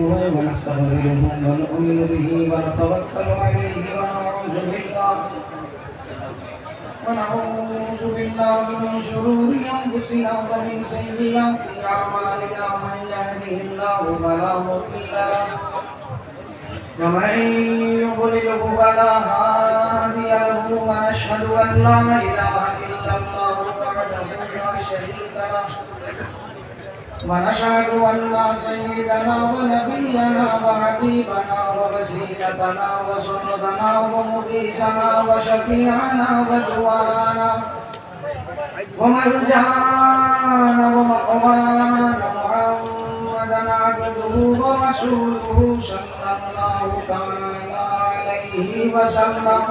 ونستغفره ونؤمن به ونتوكل عليه ونعوذ بالله من شرور أنفسنا ومن سيئات أعمالنا من يهده الله فلا مضل له ومن يضلله فلا هادي له ونشهد أن لا إله إلا الله وحده لا شريك له ونشهد أن سيدنا ونبينا وحبيبنا ووسيلتنا وسندنا ومقيسنا وشفيعنا ودوانا ومرجانا ومقوانا محمدا عبده ورسوله صلى الله تعالى عليه وسلم.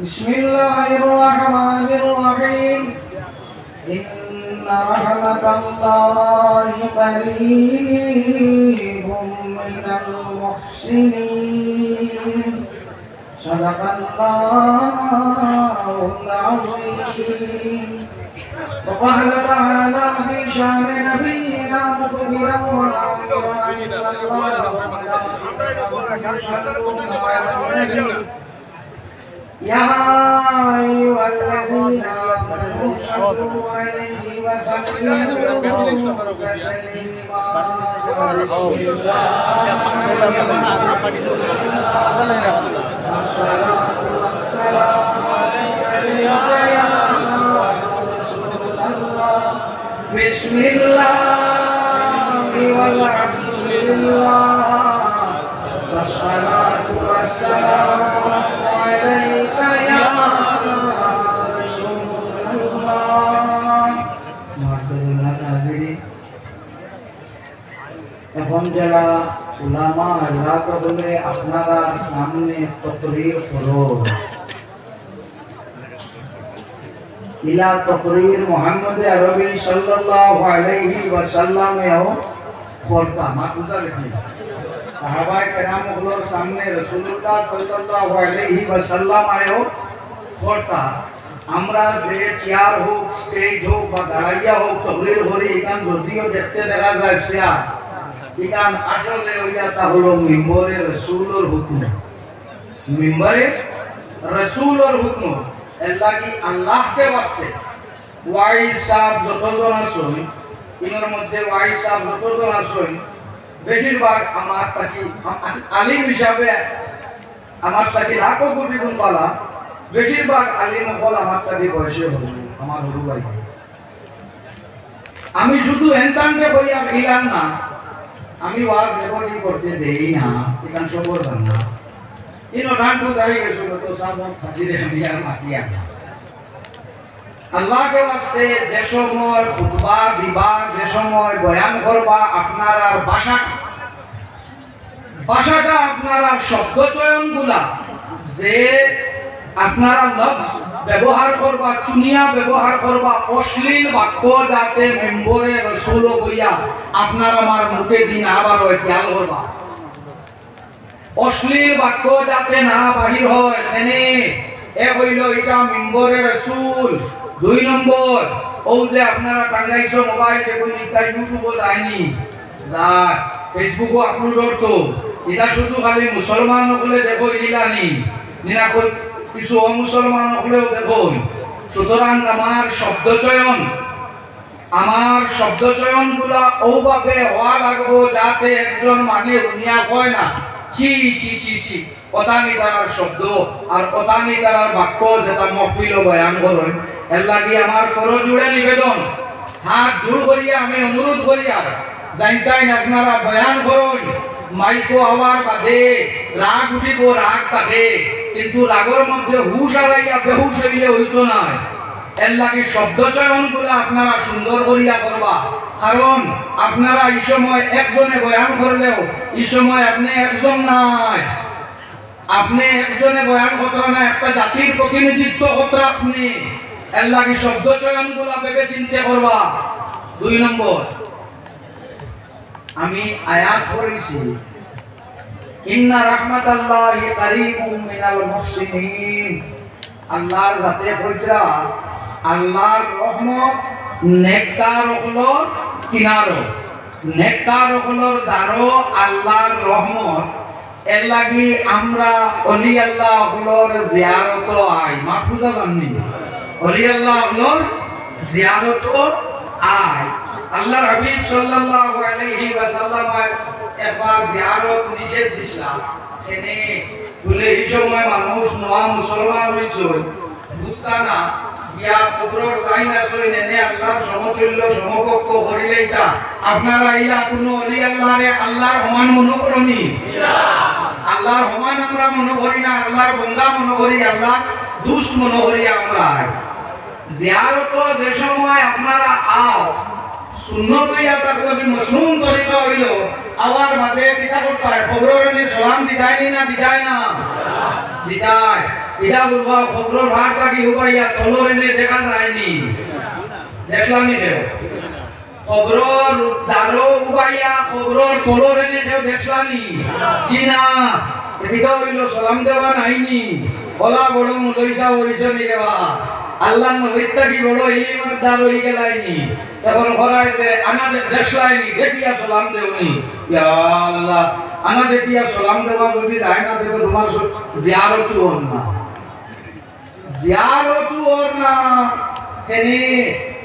بسم الله الرحمن الرحيم. إن رحمة الله قريب من المحسنين. صدق الله العظيم. وقال تعالى في شأن نبينا مخبرا ومنذرا إن الله وملائكته يصلون على النبي يا أيها الذين آمنوا صلوا عليه وسلموا تسليما. الصلاة والسلام عليك يا رسول الله. بسم الله والحمد لله والصلاة والسلام عليك يا رسول الله. এখন যারা উলামা হযরত বলে আপনারা সামনে তাকরীর করো ইলা তাকরীর মুহাম্মদ আরবি সাল্লাল্লাহু আলাইহি ওয়াসাল্লাম এও করতা মা বুঝা গেছে সাহাবায়ে কেরামগুলোর সামনে রাসূলুল্লাহ সাল্লাল্লাহু আলাইহি ওয়াসাল্লাম আয়ো করতা। আমরা যে চেয়ার হোক স্টেজ হোক বা দাঁড়াইয়া হোক তাকরীর করি এখান যদিও দেখতে দেখা যায় চেয়ার এখান আসলে ওইটা হলো মিম্বরে রাসূলের হুকুম। মিম্বরে রাসূলের হুকুম এর লাগি আল্লাহকে ওয়াস্তে ওয়াইজ সাহেব যতজন আছেন ইনার মধ্যে ওয়াইজ সাহেব যতজন আছেন বেশিরভাগ আমার তাকি আলিম হিসাবে আমার তাকি লাখো কোটি গুণ পালা বেশিরভাগ আলিম হল আমার তাকি বয়সে হল আমার হরু ভাই। আমি শুধু এনতানকে বইয়া গেলাম না, আমি ওয়াজ রেকর্ডিং করতে দেই না এখান সবর না ইনো রান্টু দাঁড়িয়ে গেছিল তো সাহেব হাজিরে আমি আর মাতিয়া আল্লাহকে ওয়াস্তে যে সময় খুতবা দিবা যে সময় বয়ান করবা আপনারা ভাষাটা আপনারা শব্দ চয়নগুলা যে আপনারা লফজ ব্যবহার করবা চুনিয়া ব্যবহার করবা অশ্লীল বাক্য যাতে মেম্বরে রাসূল বইয়া আপনার আমার মুখে দিন আবার ওই খেয়াল করবা অশ্লীল বাক্য যাতে না বাহির হয় এনে এ হইল এটা মেম্বরে রাসূল। 2 নম্বর ও যে আপনারা টাঙ্গাইছো মোবাইল দেখুন এটা ইউটিউবে যায়নি যা ফেসবুকও আপলোড করতো এটা শুধু খালি মুসলমান হলে দেখো ইলানি নিনা কই কিছু অমুসলমান হলেও দেখো। সুতরাং আমার শব্দ চয়ন গুলা ওভাবে হওয়া লাগবো যাতে একজন মানে দুনিয়া কয় না ছি ছি ছি ছি কথানি তার শব্দ আর কথানি তার বাক্য যেটা মহফিল বয়ান করেন এর লাগি আমার করো জুড়ে নিবেদন হাত জোড় করিয়া আমি অনুরোধ করিয়া জানতাই আপনারা বয়ান করুন মাইকো হওয়ার বাদে রাগ উঠিব রাগ থাকে কিন্তু রাগের মধ্যে হুশ হারাইয়া বেহুশ হইলে হইতো না। এর লাগে শব্দ চয়ন গুলো আপনারা সুন্দর করিয়া করবা কারণ আপনারা এই সময় একজনে বয়ান করলেও এই সময় আপনি একজন নাই, আপনি একজনে বয়ান করতে না একটা জাতির প্রতিনিধিত্ব করতে আপনি এর লাগে শব্দ চয়ন গুলা ভেবে চিন্তা করবা। 2 নম্বর আমি আয়াত পড়েছি ইন্না রাহমাতাল্লাহি কারীবুম মিনাল মুহসিনিন। আল্লাহর জাতে পবিত্র আল্লাহর রহমত নেককার হলো কিনারো নেককার হলোর দ্বারো আল্লাহর রহমত এর লাগি আমরা অলি আল্লাহ হলোর জিয়ারত আই মাহফুজা জাননি অলি আল্লাহ হলোর জিয়ারত আই আল্লাহর হাবিব সাল্লাল্লাহু আলাইহি ওয়াসাল্লাম একবার জিয়ারত নিষেধ দিছিলেন এনে বলে এই সময় মানুষ নয়া মুসলমান হইছে বুঝতা না ইয়া কবরের যাই না সই নেনে আল্লাহর সমতুল্য সমকক্ষ হরিলেইতা আপনারা ইলা কোন ওলি আল্লাহরে আল্লাহর সমান মনে করনি আল্লাহর সমান আমরা মনে করি না আল্লাহর বন্দা মনে করি আল্লাহ দুষ্ট মনে করি আমরা জিয়ারত যে সময় আপনারা আও সুন্নত ইয়া তাকবি মাসনুন তরিকা হইল আবার মাঝে কিতা করতে হয় কবরের সালাম দিদাই না দিদাই না দিদাই ইলা বলবা খবর ভাগ লাগি হুবাইয়া তলরেনে দেখা যায়নি দেখলামনি কেউ খবর দারো হুবাইয়া খবর তলরেনে কেউ দেখলানি কি না এদিকে হইল সালাম দেওয়া নাইনি বলা বড় মুলইসা হইছে নি দেওয়া আল্লাহ নবিতা কি বড় ইলিমের দার হই গেলাইনি তখন হরাইতে আমাদের দেখলাইনি দেখিয়া সালাম দেওনি ইয়া আল্লাহ আনা দেখিয়া সালাম দেওয়া যদি যায় না দেখো তোমার জিয়ারতু হন না জিয়ারতু হন না কেনি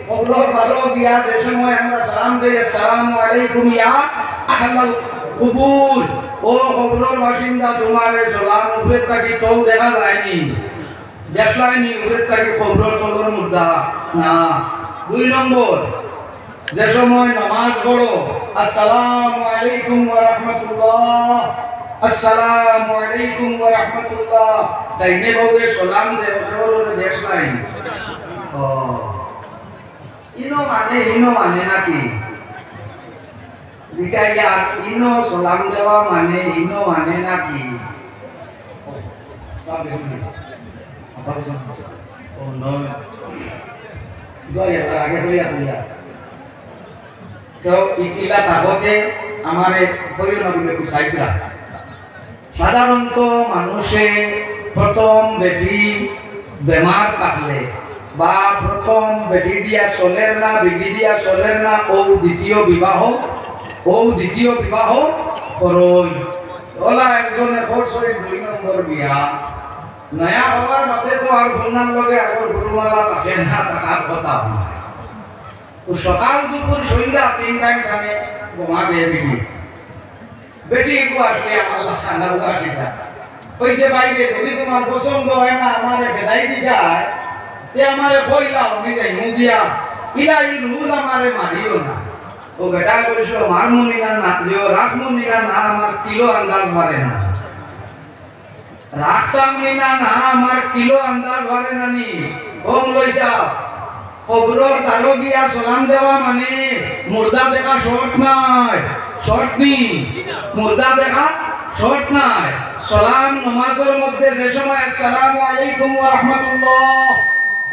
কবর বারো গিয়া যে সময় আমরা সালাম দেই আসসালামু আলাইকুম ইয়া আহলাল কুবুর ও কবরের বাসিন্দা তোমারে সালাম উপরে তাকি তো দেখা যায়নি দেখলাইনি উপরে তাকি কবরের তলর মুর্দা না দুই নম্বর যে সময় নামাজ পড়ো আসসালামু আলাইকুম ওয়া রাহমাতুল্লাহ আসসালামু আলাইকুম ওয়া রাহমাতুল্লাহ তাইনে বউকে সালাম দে ওরে দেখলাইনি ও ইনো মানে নাকি দিকাইয়া ইনো সালাম দেওয়া মানে ইনো মানে নাকি সব দেখুন ও নো দয়া আগে দয়া তো ইকিলা ভাগতে আমার পরিণতিকে কুসাইরা সাধারণত মানুষে প্রথম বেটি বেমার থাকলে বা প্রথম বেটি দিয়া চলের না বিধি দিয়া চলের না ও দ্বিতীয় বিবাহ করই ওলা একজনে বছরে 2 নম্বর বিয়া নয়া হওয়ার মধ্যে তো আর বন্যার লগে আগর গুরুমালা থাকে না থাকার কথা ও সকাল দুপুর সন্ধ্যা 3 টাইম টানে বোমা দিয়ে বেটি কো আসলে আল্লাহ সান্দার আসিটা কইছে বাইরে যদি তোমার পছন্দ হয় না আমারে বেদাই দি যায় তে আমারে কইলা আমি যাই মুদিয়া ইলাই রুজ আমারে মারিও না ও বেটা কইছো মারমুনি না দিও রাখমুনি না আমার কিলো আন্দাজ মারে না রাখতাম না আমার কিলো আন্দাজ মারে না নি ওম লইছা কবরের তালো গিয়া সালাম দেওয়া মানে মুর্দা দেখা শর্ট নি মুর্দা দেখা শর্ট নাই সালাম নামাজের মধ্যে যে সময় আসসালামু আলাইকুম ওয়া রাহমাতুল্লাহ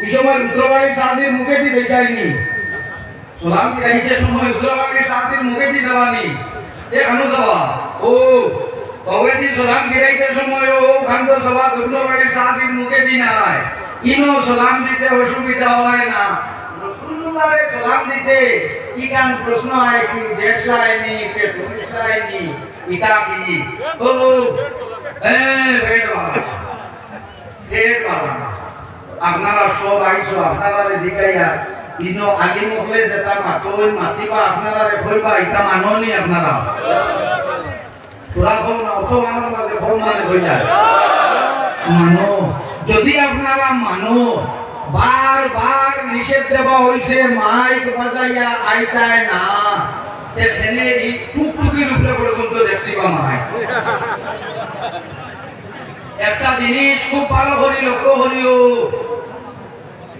এই সময় উত্তরবাড়ির সাথীর মুখে দিয়ে যায়নি সালাম কি রাইতে সময় উত্তরবাড়ির সাথীর মুখে দিয়ে যাবানি এ কানো যাওয়া ও কওয়েদি সালাম গিরাইতে সময় ও খান্দ সভা উত্তরবাড়ির সাথীর মুখে দি নাই ইনো সালাম দিতে অসুবিধা হয় না রাসূলুল্লাহর সালাম দিতে কি কান প্রশ্ন হয় কি দেশ লাইনি কে পুলিশ লাইনি ইটা কি ও বেটা আপনারা সব আইছো আপনারা জিগাইয়া ইনো আলিম হলে যেটা মাতই মাতিবা আপনারা কইবা এটা মাননি আপনারা পুরা কোন অত মানর মাঝে কোন মানে কইলা মানো যদি আপনারা মানো বারবার নিষেধ দেওয়া হয়েছে মাইক বাজাইয়া আইতায় না এখানে এই টুকটুকির উপরে পর্যন্ত দেখছি বা মাইক একটা জিনিস খুব ভালো করে লক্ষ্য করিও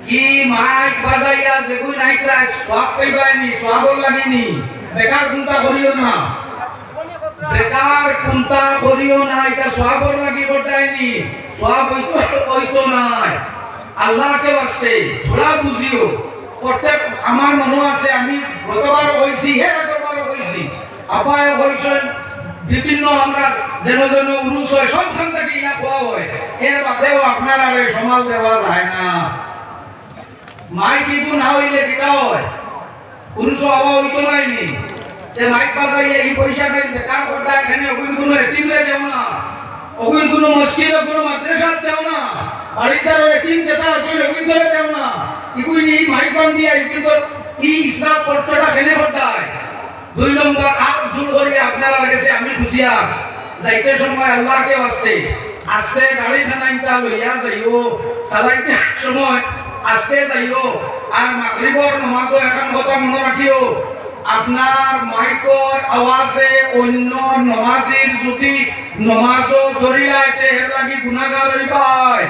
কি মাইক বাজাইয়া যেগুলো নাইতায় সব কইবাইনি সবর লাগেনি বেকার চিন্তা করিও না বেকার চিন্তা করিও না এটা সবর লাগি বটাইনি সব হইতো নাই আল্লাহকে বাসতে থোড়া বুঝিও প্রত্যেক আমার মনে আছে আমি গতবার হইছি গতবার হইছি আপায় হইছেন বিভিন্ন আমরা যেন উরুস হয় সবখান থেকে ইয়া খোয়া হয় এর বাদেও আপনারা সমাজ দেওয়া যায় না মাই কিন্তু না হইলে কিটা হয় উরুস হওয়া হইতো নাইনি যে মাইক বাজাইয়ে এই পয়সাটা বেকার করতে এখানে ওগুন কোনো এতিমরে দেও না, ওগুন কোনো মসজিদে কোনো মাদ্রাসা দেও না, বাড়িটার এতিম যেটা আছে ওগুন করে দেও না, ইগুনি মাইক বান দিয়া ইগুন তো কি ইসলাম খরচটা কেনে করতায়। 2 নম্বর আপ জুল করি আপনারা লাগেছে আমি খুশিয়া যাইতে সময় আল্লাহকে ওয়াস্তে আস্তে গাড়ি খানাইতা লইয়া যাইও, চালাইতে সময় আস্তে যাইও, আর মাগরিবর নামাজও এখন কথা মনে রাখিও আপনার মাইকর আওয়াজে অন্য নমাজির যদি নমাজও ধরিলাইতে এর লাগি গুনাহগার হই পায়,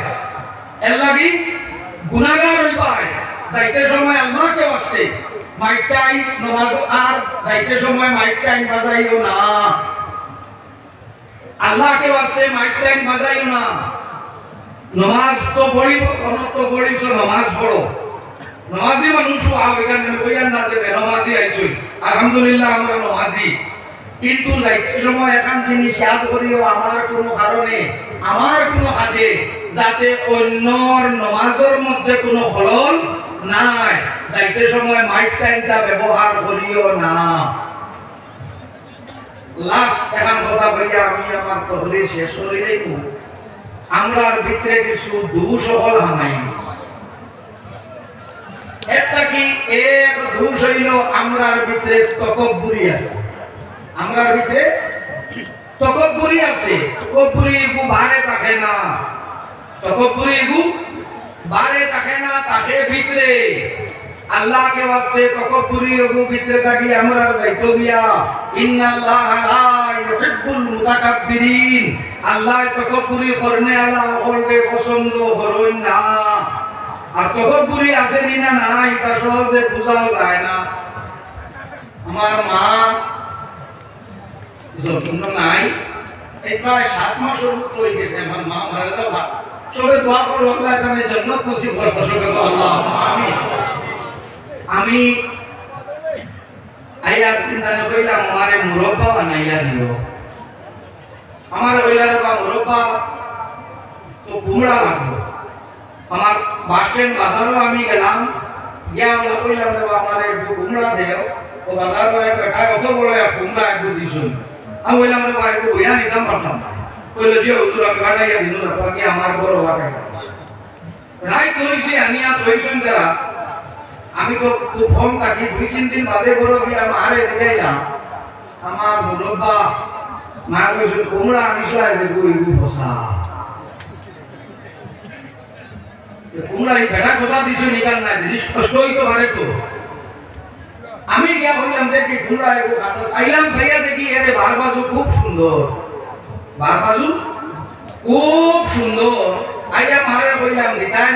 এর লাগি গুনাহগার হই পায়। যাইতে সময় আল্লাহকে ওয়াস্তে মাইক টাইম নমাজ আর যাইতে সময় মাইক টাইম বাজাইও না, আল্লাহকে ওয়াস্তে মাইক টাইম বাজাইও না। নমাজ তো পড়িব তো পড়িছ নমাজ পড়ো, নমাজি মানুষ আবেগান কইয়ান না যে নমাজি আইছই আলহামদুলিল্লাহ আমরা নমাজি, কিন্তু যাইতে সময় একান জিনিস ইয়াদ করিও আমার কোনো কারণে আমার কোনো কাজে যাতে অন্যর নমাজের মধ্যে কোনো খলল নাই, যাইতে সময় মাইক টাইমটা ব্যবহার করিও না। লাস্ট এখন কথা বলিয়া আমি আমার তহরি শেষ করিলেই আমরার ভিতরে কিছু দোষ সকল হামাই একটা কি এক দোষ হইল আমরার ভিতরে তকব্বুরি আছে, আমরার ভিতরে তকব্বুরি আছে, তকব্বুরি গু ভারে থাকে না, তকব্বুরি গু ভারে থাকে না, তাকে ভিতরে আল্লাহকে ওয়াস্তে তকব্বুরি গু ভিতরে থাকি আমরা যাইতো গিয়া ইন্নাল্লাহা লা ইউহিব্বুল মুতাকাব্বিরিন, আল্লাহ তকব্বুরি করনে আলা ওকে পছন্দ করেন না। আর তকব্বুরি আছে না নাই তা সহজে বোঝাও যায় না। আমার মা যখন নাই এই প্রায় 7 মাস হয়ে গেছে আমার মা মারা যাওয়া, সবে দোয়া করো আল্লাহ তাআলা জান্নাত নসিব করতে, সবে আল্লাহ আমিন। আমি আইয়া চিন্তা কইলাম আমারে মুরব্বা বানাইয়া দিও, আমার ওইলার বা মুরব্বা তো কুমড়া লাগবে। আমার বাস স্ট্যান্ড বাজারও আমি গেলাম, গিয়া আমরা কইলাম যে আমার একটু কুমড়া দেও, ও বাজার করে বেটায় অত বড় এক কুমড়া একটু দিছুন। আমি বললাম রে ভাই একটু বইয়া নিতাম পারতাম না, কইলো যে হুজুর আমি বানাইয়া দিল না, বাকি আমার বড় বানাই রাই তৈছে আনিয়া তৈছেন যারা। আমি তো খুব কম থাকি, 2-3 দিন বাদে বড় গিয়ে আমারে জিগাইলাম আমার মুরব্বা মা কইছে কুমড়া আনিসলাই যে গুই গুই বসা কুমড়া এই বেটা বসা দিছো নিকাল না জিনিস কষ্ট হইতো পারে তো। আমি গিয়া বললাম দেখি কুমড়া এগো কাটো চাইলাম, চাইয়া দেখি এর বারবাজু খুব সুন্দর, বারবাজু খুব সুন্দর। আইয়া মারে কইলাম দিতায়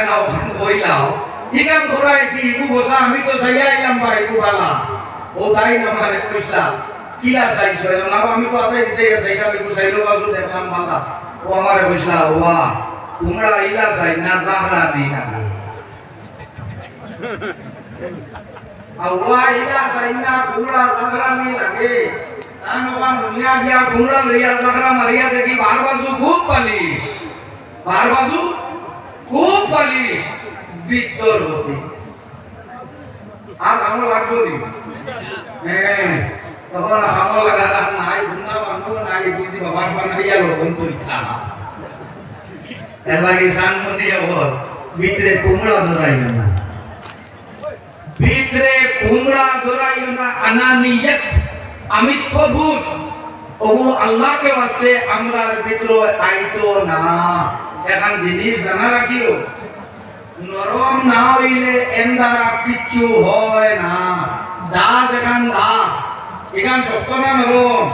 না ওখান কইলাম ইকান তোরা কি ইগু বসা আমি তো চাইয়া আইলাম বা ইগু বালা, ও তাই না মারে কইলা কিলা চাইছো না আমি তো আতে দিতে গেছে এটা ইগু চাইলো বাজু দেখলাম বালা। ও আমারে কইলা ওয়া তোমরা ইলা চাই না জাহরা নেই না আওয়া ইলা চাই না তোমরা জাহরা নেই লাগে তানবা মুলিয়া গিয়া তোমরা লইয়া জাহরা মারিয়া দেখি বারবাজু খুব পালিশ, বারবাজু খুব পালিশ ভিতর বসে আর আমার লাগবো নি হ্যাঁ তখন আমার লাগা নাই গুন্না বান্ধব নাই বুঝি বাবা বানাইয়া লোকন পরীক্ষা এর লাগে সানমতি ওর ভিতরে কুমড়া ধরাইও না, ভিতরে কুমড়া ধরাইও না। আনানিয়ত আমিত্ববোধ ওগো আল্লাহকে ওয়াস্তে আমরার ভিতরে আইতো না। এখন জিনিস জানা রাখিও নরম না হইলে এন্দারা কিচ্ছু হয় না। দাস এখান এখান শক্ত না নরম,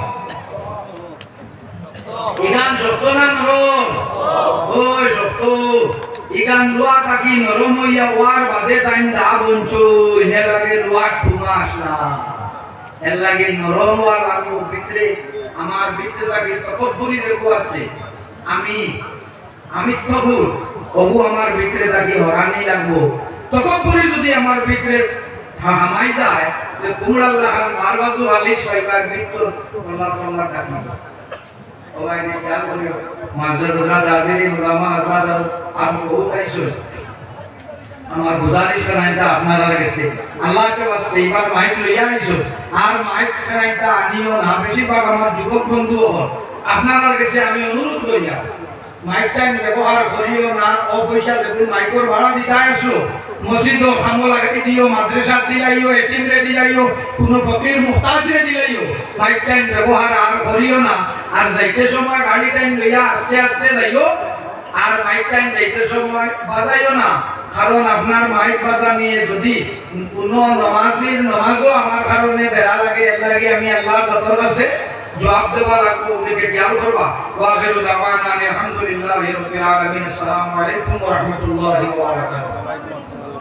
এখান শক্ত না নরম, ওই শক্ত এখান লোয়া থাকি নরম হইয়া ওয়ার বাদে টাইম দা বঞ্চো এনে লাগে লোয়া ঠুমা আসলা এর লাগে নরম হওয়া লাগবো ভিতরে। আমার ভিতরে থাকি তকব্বুরি দেখো আছে আমি তবুর ওগু আমার ভিতরে থাকি হরানি লাগবো। তকব্বুরি যদি আমার ভিতরে হামাই যায় যে কুমড়া আল্লাহ বারবাজু আলিশ পাইবার ভিতর আল্লাহ আল্লাহ ডাকনা ওলাই নে খেয়াল করিও মাঝে দুনা রাজেরি উলামা আজমাদ আর বহুত আইছো আমার গুজারিশ করাইটা আপনারা গেছে আল্লাহকে বাস্তে এবার মাইক লইয়া আইছো আর মাইক করাইটা আনিও না বেশিরভাগ আমার যুবক বন্ধু হল আপনারা গেছে আমি অনুরোধ করিয়া মাইক টাইম ব্যবহার করিও না ও পয়সা যখন মাইকর ভাড়া দিতে আসলো মসজিদ খামো লাগাই দিও মাদ্রাসা দিলাইও এটিএম রে দিলাইও কোন ফকির মুহতাজ রে দিলাইও মাইক টাইম ব্যবহার আর করিও না আর যাইতে সময় গাড়ি টাইম লইয়া আস্তে আস্তে যাইও আর মাইক টাইম যাইতে সময় বাজাইও না কারণ আপনার মাইক বাজা নিয়ে যদি কোন নামাজির নামাজও আমার কারণে বেড়া লাগে এর লাগে আমি আল্লাহর দরবার কাছে জবাব দেওয়া লাগবো ওদেরকে খেয়াল করবা ওয়া আখিরু দাওয়ানা আলহামদুলিল্লাহি রাব্বিল আলামিন আসসালামু আলাইকুম ওয়া রাহমাতুল্লাহি ওয়া বারাকাতুহু